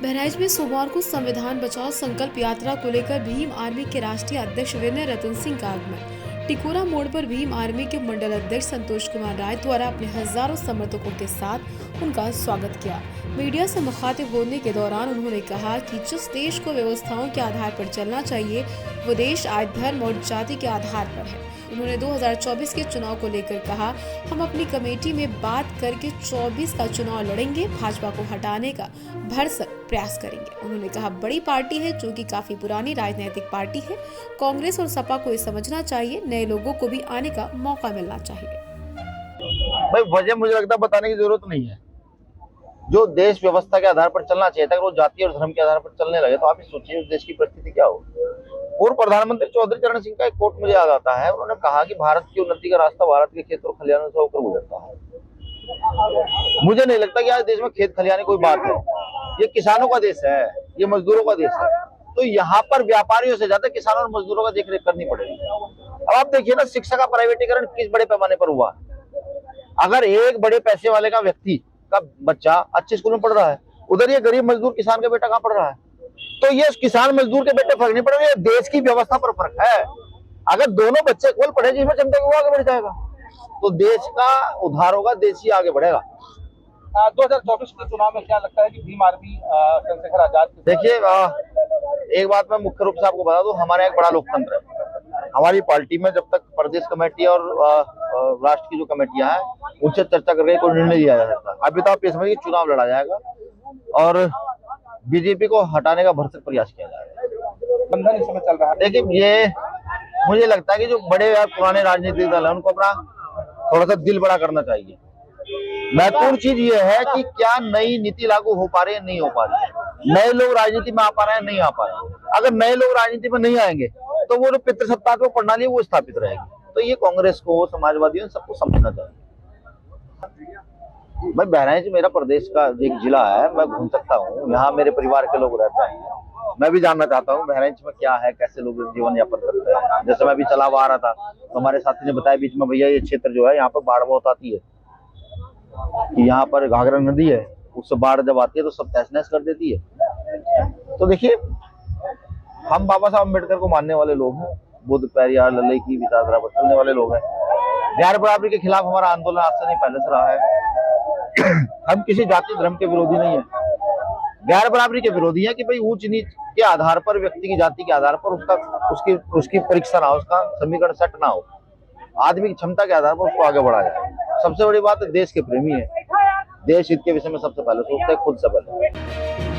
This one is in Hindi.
बहराइच में सोमवार को संविधान बचाओ संकल्प यात्रा को लेकर भीम आर्मी के राष्ट्रीय अध्यक्ष विनय रतन सिंह का आगमन। टिकोरा मोड़ पर भीम आर्मी के मंडल अध्यक्ष संतोष कुमार राय द्वारा अपने हजारों समर्थकों के साथ उनका स्वागत किया। मीडिया से मुखातिब होने के दौरान उन्होंने कहा कि जिस देश को व्यवस्थाओं के आधार पर चलना चाहिए वो देश आज धर्म और जाति के आधार पर है। उन्होंने 2024 के चुनाव को लेकर कहा, हम अपनी कमेटी में बात करके 24 का चुनाव लड़ेंगे, भाजपा को हटाने का भरसक प्रयास करेंगे। उन्होंने कहा, बड़ी पार्टी है जो कि काफी पुरानी राजनीतिक पार्टी है, कांग्रेस और सपा को ये समझना चाहिए, नए लोगों को भी आने का मौका मिलना चाहिए। भाई वजह मुझे लगता है बताने की जरूरत नहीं है। जो देश व्यवस्था के आधार पर चलना चाहिए था, अगर वो जाति और धर्म के आधार पर चलने लगे तो आप ही सोचिए उस देश की परिस्थिति क्या हो। पूर्व प्रधानमंत्री चौधरी चरण सिंह का एक कोट मुझे याद आता है। उन्होंने कहा कि भारत की उन्नति का रास्ता भारत के खेत और खलिहानों से होकर गुजरता है। मुझे नहीं लगता कि आज देश में खेत खलिहान कोई बात है। ये किसानों का देश है, ये मजदूरों का देश है। तो यहाँ पर व्यापारियों से ज्यादा किसानों और मजदूरों का देखरेख करनी पड़ेगी। अब आप देखिए ना, शिक्षा का प्राइवेटीकरण किस बड़े पैमाने पर हुआ। अगर एक बड़े पैसे वाले का व्यक्ति का बच्चा अच्छे स्कूल में पढ़ रहा है, उधर ये गरीब मजदूर किसान का बेटा कहाँ पढ़ रहा है, तो ये किसान मजदूर के बेटे फर्क नहीं पड़ रहा, ये देश की व्यवस्था पर फर्क है। अगर दोनों बच्चे खोल पढ़े जिसमें चमते वो आगे बढ़ जाएगा तो देश का उद्धार होगा, देश ही आगे बढ़ेगा। 2024 के चुनाव में क्या लगता है कि भीम आर्मी चंद्रशेखर आजाद? देखिए, एक बात मैं मुख्य रूप से आपको बता दूं, हमारा एक बड़ा लोकतंत्र है। हमारी पार्टी में जब तक प्रदेश कमेटी और राष्ट्र की जो कमेटियां हैं उनसे चर्चा करके कोई निर्णय लिया जा सकता है। अभी तो आप ये समझिए चुनाव लड़ा जाएगा और बीजेपी को हटाने का भरसक प्रयास किया जाएगा। बंधन इस समय चल रहा है। देखिए, ये मुझे लगता है कि जो बड़े या पुराने राजनीतिक दल है उनको अपना थोड़ा सा दिल बड़ा करना चाहिए। महत्वपूर्ण चीज ये है कि क्या नई नीति लागू हो पा रही है, नहीं हो पा रही है। नए लोग राजनीति में आ पा रहे हैं, नहीं आ पा रहे हैं। अगर नए लोग राजनीति में नहीं आएंगे तो वो जो पितृसत्तात्मक प्रणाली है वो स्थापित रहेगी। तो ये कांग्रेस को, समाजवादियों सबको समझना चाहिए। भाई बहराइच मेरा प्रदेश का एक जिला है, मैं घूम सकता हूँ, यहाँ मेरे परिवार के लोग रहते हैं। मैं भी जानना चाहता हूँ बहराइच में क्या है, कैसे लोग जीवन यापन करते हैं। जैसे मैं अभी चला हुआ आ रहा था तो हमारे साथी ने बताया बीच में, भैया ये क्षेत्र जो है यहाँ पर बाढ़ बहुत आती है, कि यहाँ पर घाघरा नदी है, उससे बाढ़ जब आती है तो सब तहस नहस कर देती है। तो देखिए, हम बाबा साहब अम्बेडकर को मानने वाले लोग हैं, बुद्ध पेरियार लल्ले की विचारधारा पर चलने वाले लोग हैं। गैर बराबरी के खिलाफ हमारा आंदोलन आज से नहीं पहले से रहा है। हम किसी जाति धर्म के विरोधी नहीं है, गैर बराबरी के विरोधी है कि भाई ऊंच नीच के आधार पर, व्यक्ति की जाति के आधार पर उसकी परीक्षा ना हो, उसका समीकरण सेट ना हो। आदमी की क्षमता के आधार पर उसको आगे बढ़ा जाए। सबसे बड़ी बात है देश के प्रेमी है, देश हित के विषय में सबसे पहले सोचते हैं, खुद से पहले।